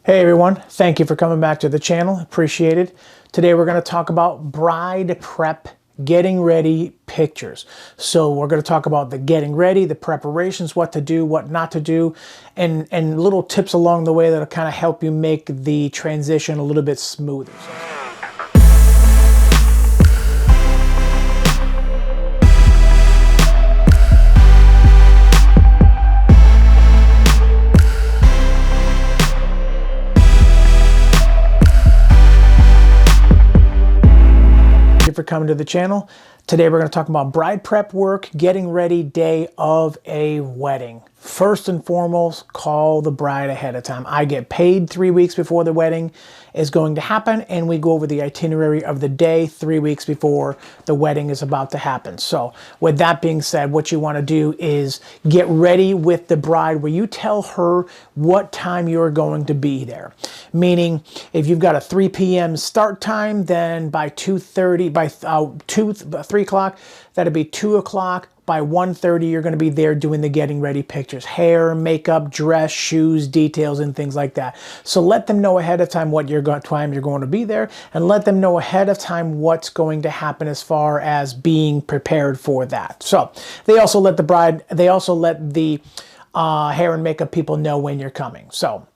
Hey everyone, thank you for coming back to the channel. Appreciate it. Today we're going to talk about bride prep, getting ready pictures. So we're going to talk about the getting ready, the preparations, what to do, what not to do, and little tips along the way that'll kind of help you make the transition a little bit smoother. For coming to the channel. Today we're going to talk about bride prep work, getting ready day of a wedding. First and foremost, call the bride ahead of time. I get paid 3 weeks before the wedding is going to happen, and we go over the itinerary of the day 3 weeks before the wedding is about to happen. So with that being said, what you want to do is get ready with the bride where you tell her what time you're going to be there. Meaning if you've got a 3 p.m. start time, then by 2:30, by 3 o'clock, that'd be 2 o'clock. By 1:30, you're going to be there doing the getting ready pictures. Hair, makeup, dress, shoes, details, and things like that. So let them know ahead of time what time you're going to be there, and let them know ahead of time what's going to happen as far as being prepared for that. So they also let the hair and makeup people know when you're coming. So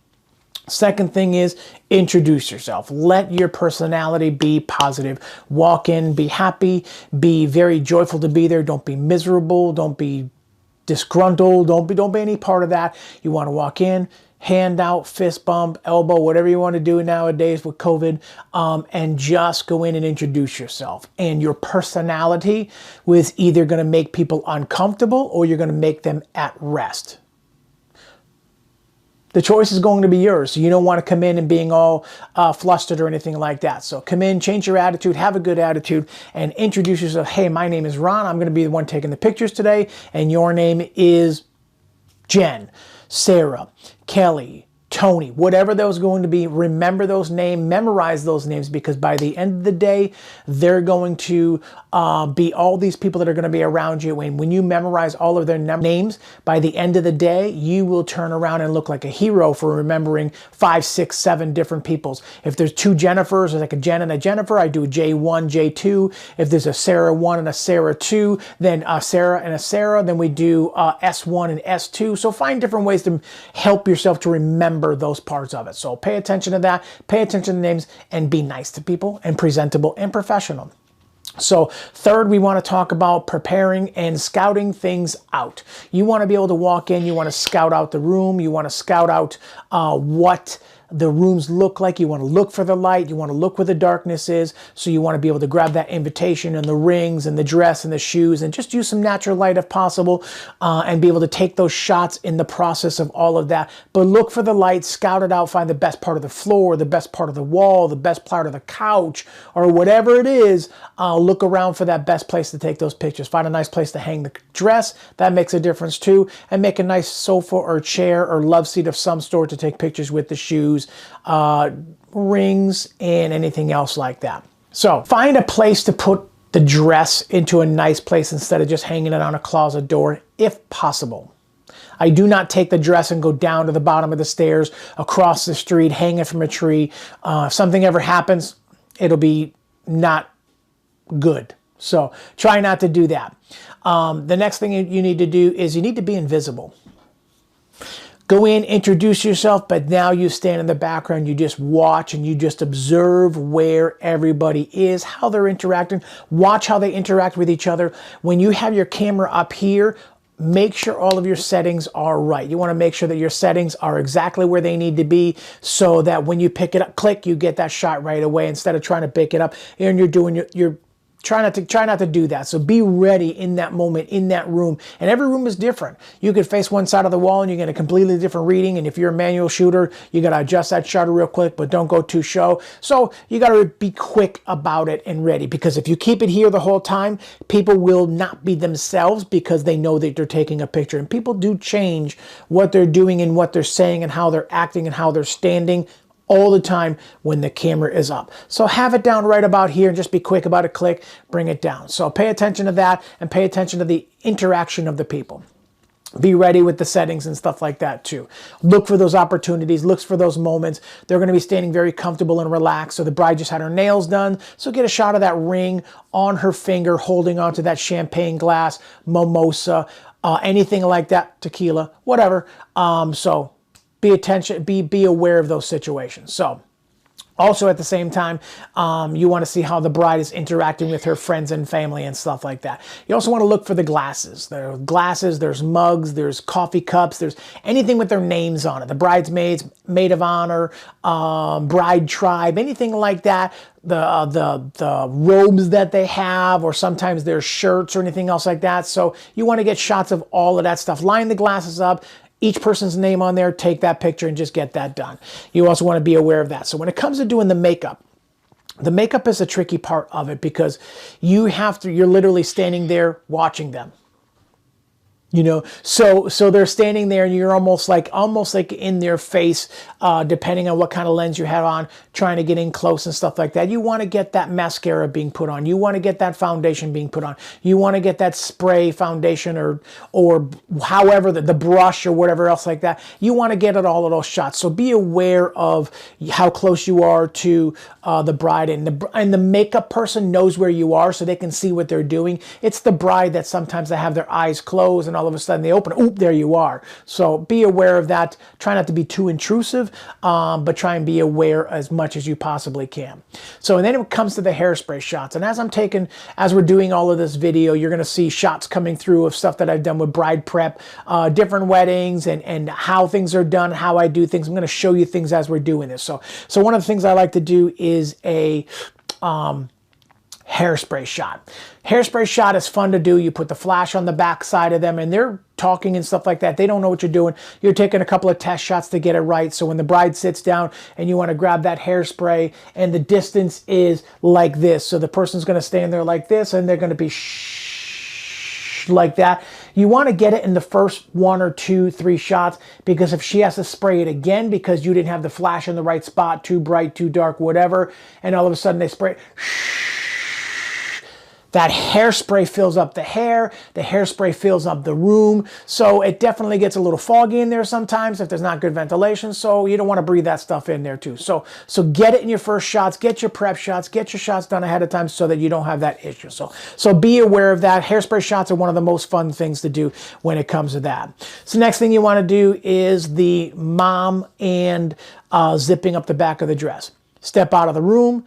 second thing is introduce yourself. Let your personality be positive. Walk in, be happy, be very joyful to be there. Don't be miserable. Don't be disgruntled. Don't be any part of that. You want to walk in, hand out, fist bump, elbow, whatever you want to do nowadays with COVID, and just go in and introduce yourself. And your personality was either going to make people uncomfortable or you're going to make them at rest. The choice is going to be yours. So you don't want to come in and being all flustered or anything like that. So come in, change your attitude, have a good attitude, and introduce yourself. Hey, my name is Ron. I'm going to be the one taking the pictures today. And your name is Jen, Sarah, Kelly, Tony, whatever those going to be. Remember those names, memorize those names, because by the end of the day, they're going to be all these people that are going to be around you. And when you memorize all of their names, by the end of the day, you will turn around and look like a hero for remembering 5, 6, 7 different peoples. If there's 2 Jennifers, like a Jen and a Jennifer, I do J1, J2. If there's a Sarah 1 and a Sarah 2, then Sarah and a Sarah, then we do S1 and S2. So find different ways to help yourself to remember those parts of it. So pay attention to that, pay attention to names, and be nice to people and presentable and professional. So third, we want to talk about preparing and scouting things out. You want to be able to walk in, you want to scout out the room, you want to scout out what the rooms look like. You want to look for the light. You want to look where the darkness is. So you want to be able to grab that invitation and the rings and the dress and the shoes and just use some natural light if possible, and be able to take those shots in the process of all of that. But look for the light, scout it out, find the best part of the floor, the best part of the wall, the best part of the couch, or whatever it is. Look around for that best place to take those pictures. Find a nice place to hang the dress. That makes a difference too. And make a nice sofa or chair or love seat of some sort to take pictures with the shoes, rings, and anything else like that. So find a place to put the dress into a nice place instead of just hanging it on a closet door if possible. I do not take the dress and go down to the bottom of the stairs, across the street, hang it from a tree. If something ever happens, it'll be not good. So try not to do that. The next thing you need to do is you need to be invisible. Go in, introduce yourself, but now you stand in the background, you just watch and you just observe where everybody is, how they're interacting. Watch how they interact with each other. When you have your camera up here, make sure all of your settings are right. You want to make sure that your settings are exactly where they need to be so that when you pick it up, click, you get that shot right away instead of trying to pick it up and you're doing your Try not to do that. So be ready in that moment, in that room. And every room is different. You could face one side of the wall and you get a completely different reading. And if you're a manual shooter, you got to adjust that shutter real quick, but don't go too slow. So you got to be quick about it and ready, because if you keep it here the whole time, people will not be themselves because they know that they're taking a picture. And people do change what they're doing and what they're saying and how they're acting and how they're standing all the time when the camera is up. So have it down right about here and just be quick about it, click, bring it down. So pay attention to that and pay attention to the interaction of the people. be ready with the settings and stuff like that too. Look for those opportunities, look for those moments. They're going to be standing very comfortable and relaxed. So the bride just had her nails done. So get a shot of that ring on her finger, holding onto that champagne glass, mimosa, anything like that, tequila, whatever. So be aware of those situations. So also, at the same time, you want to see how the bride is interacting with her friends and family and stuff like that. You also want to look for the glasses. There are glasses, there's mugs, there's coffee cups, there's anything with their names on it. The bridesmaids, maid of honor, bride tribe, anything like that. The robes that they have, or sometimes their shirts or anything else like that. So you want to get shots of all of that stuff. Line the glasses up. Each person's name on there, take that picture and just get that done. You also want to be aware of that. So when it comes to doing the makeup is a tricky part of it, because you're literally standing there watching them. You know, so they're standing there and you're almost like in their face, depending on what kind of lens you have on, trying to get in close and stuff like that. You want to get that mascara being put on. You want to get that foundation being put on. You want to get that spray foundation or however the brush or whatever else like that. You want to get at all of those shots. So be aware of how close you are to the bride, and the makeup person knows where you are, so they can see what they're doing. It's the bride that sometimes they have their eyes closed and all of a sudden they open, oop, there you are. So be aware of that. Try not to be too intrusive, but try and be aware as much as you possibly can. So, and then it comes to the hairspray shots. And as we're doing all of this video, you're going to see shots coming through of stuff that I've done with bride prep, different weddings, and how things are done, how I do things. I'm going to show you things as we're doing this. So one of the things I like to do is a hairspray shot. Hairspray shot is fun to do. You put the flash on the back side of them and they're talking and stuff like that. They don't know what you're doing. You're taking a couple of test shots to get it right. So when the bride sits down and you want to grab that hairspray and the distance is like this. So the person's going to stand there like this and they're going to be like that. You want to get it in the first 1 or 2, 3 shots, because if she has to spray it again because you didn't have the flash in the right spot, too bright, too dark, whatever, and all of a sudden they spray it, that hairspray fills up the hair, the hairspray fills up the room, so it definitely gets a little foggy in there sometimes if there's not good ventilation, so you don't want to breathe that stuff in there too. So get it in your first shots, get your prep shots, get your shots done ahead of time so that you don't have that issue. So be aware of that. Hairspray shots are one of the most fun things to do when it comes to that. So next thing you want to do is the mom and zipping up the back of the dress. Step out of the room.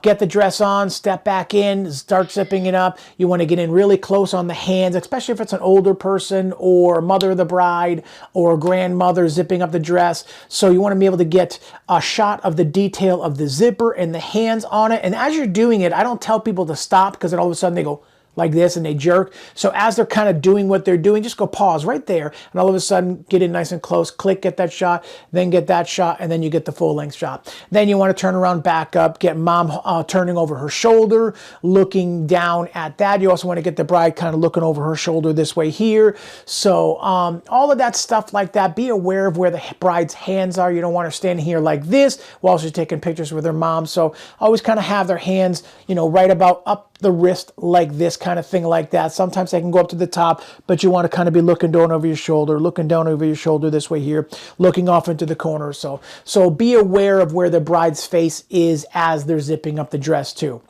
Get the dress on, step back in, start zipping it up. You want to get in really close on the hands, especially if it's an older person or mother of the bride or grandmother zipping up the dress. So you want to be able to get a shot of the detail of the zipper and the hands on it. And as you're doing it, I don't tell people to stop, because then all of a sudden they go like this and they jerk. So as they're kind of doing what they're doing, just go pause right there and all of a sudden get in nice and close, click, get that shot, then get that shot, and then you get the full length shot. Then you want to turn around, back up, get mom turning over her shoulder, looking down at that. You also want to get the bride kind of looking over her shoulder this way here. So all of that stuff like that. Be aware of where the bride's hands are. You don't want her standing here like this while she's taking pictures with her mom. So always kind of have their hands, you know, right about up the wrist like this, kind of thing like that. Sometimes they can go up to the top, but you want to kind of be looking down over your shoulder, looking down over your shoulder this way here, looking off into the corner. So be aware of where the bride's face is as they're zipping up the dress too.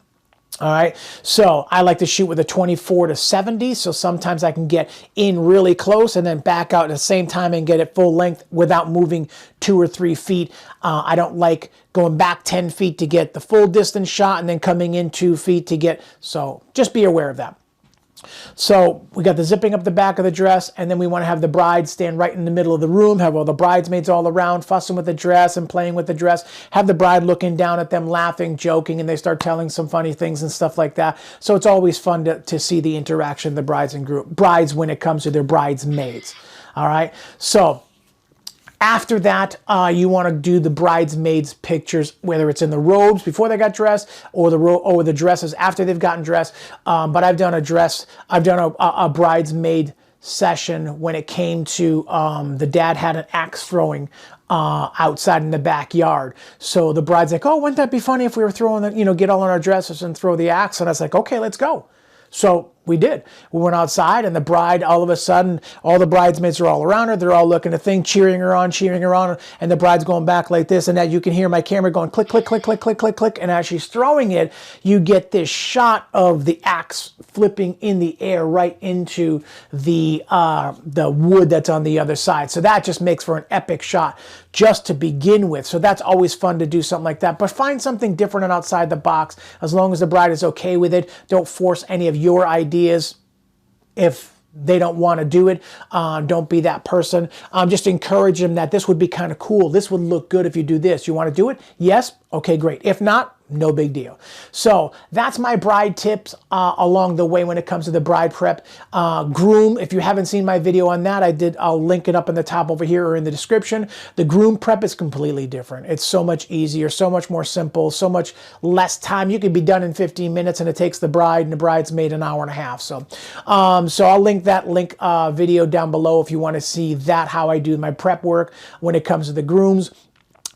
All right, so I like to shoot with a 24 to 70, so sometimes I can get in really close and then back out at the same time and get it full length without moving 2 or 3 feet. I don't like going back 10 feet to get the full distance shot and then coming in 2 feet to get, so just be aware of that. So we got the zipping up the back of the dress, and then we want to have the bride stand right in the middle of the room, have all the bridesmaids all around fussing with the dress and playing with the dress, have the bride looking down at them, laughing, joking, and they start telling some funny things and stuff like that. So it's always fun to see the interaction of the brides when it comes to their bridesmaids. All right, so after that, you want to do the bridesmaids pictures, whether it's in the robes before they got dressed or the dresses after they've gotten dressed. But I've done a bridesmaid session when it came to the dad had an axe throwing outside in the backyard. So the bride's like, oh, wouldn't that be funny if we were throwing the, get all in our dresses and throw the axe? And I was like, okay, let's go. So We did. We went outside, and the bride, all of a sudden, all the bridesmaids are all around her. They're all looking at the thing, cheering her on, and the bride's going back like this, and that you can hear my camera going click, click, click, click, click, click, click, and as she's throwing it, you get this shot of the axe flipping in the air right into the wood that's on the other side. So that just makes for an epic shot just to begin with. So that's always fun to do something like that. But find something different and outside the box, as long as the bride is okay with it. Don't force any of your ideas if they don't want to do it. Don't be that person. Just encourage them that this would be kind of cool. This would look good if you do this. You want to do it? Yes? Okay, great. If not, no big deal. So that's my bride tips along the way when it comes to the bride prep. Groom, if you haven't seen my video on that, I'll link it up in the top over here or in the description. The groom prep is completely different. It's so much easier, so much more simple, so much less time. You can be done in 15 minutes, and it takes the bride and the bridesmaid an hour and a half. So I'll link that video down below if you want to see that, how I do my prep work when it comes to the grooms.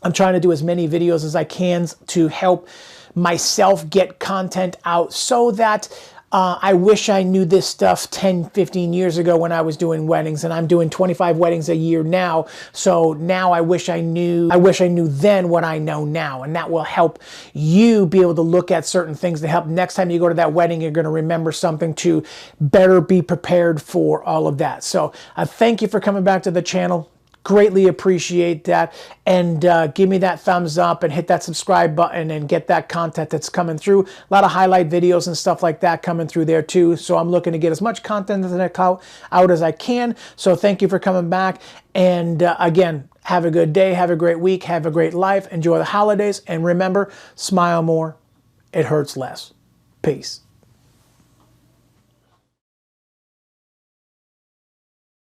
I'm trying to do as many videos as I can to help myself get content out, so that I wish I knew this stuff 10, 15 years ago when I was doing weddings, and I'm doing 25 weddings a year now. So now I wish I knew then what I know now, and that will help you be able to look at certain things to help next time you go to that wedding, you're going to remember something to better be prepared for all of that. So thank you for coming back to the channel. Greatly appreciate that, and give me that thumbs up and hit that subscribe button and get that content that's coming through. A lot of highlight videos and stuff like that coming through there too. So I'm looking to get as much content out as I can. So thank you for coming back, and again, have a good day, have a great week, have a great life, enjoy the holidays, and remember, smile more, it hurts less. Peace.